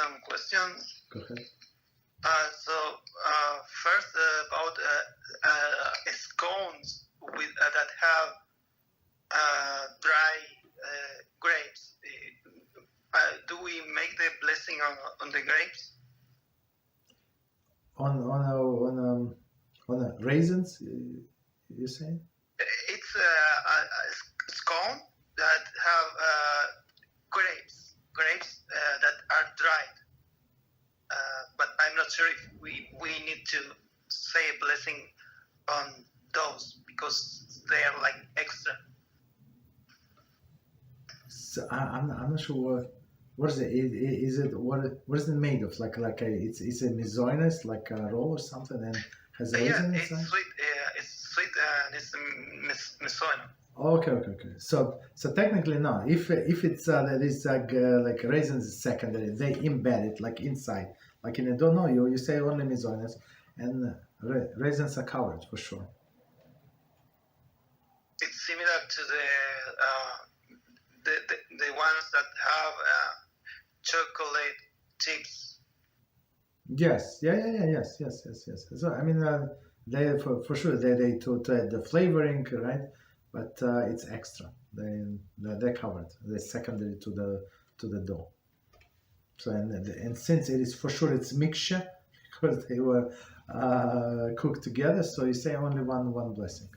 some questions. Go ahead. First about scones that have dry grapes. Do we make the blessing on the grapes? On raisins, you saying? It's a scone that have grapes that are dried. But I'm not sure if we need to say a blessing on those because they are like extra. So I'm not sure what is it? Is it what is it made of? Like it's a Mezonos, like a roll or something, and has a raisin inside? It's sweet. It's sweet and it's Mezonos. Okay. So technically no. If it's that is like raisins is secondary, they embed it like inside, like in a dough. No, you say only Mezonos, and raisins are covered for sure. It's similar to the ones that have chocolate chips. Yes. Yes. So I mean, they for sure they to add the flavoring, right? But it's extra. They're covered. They're secondary to the dough. So and since it is for sure it's mixture because they were cooked together, so you say only one blessing.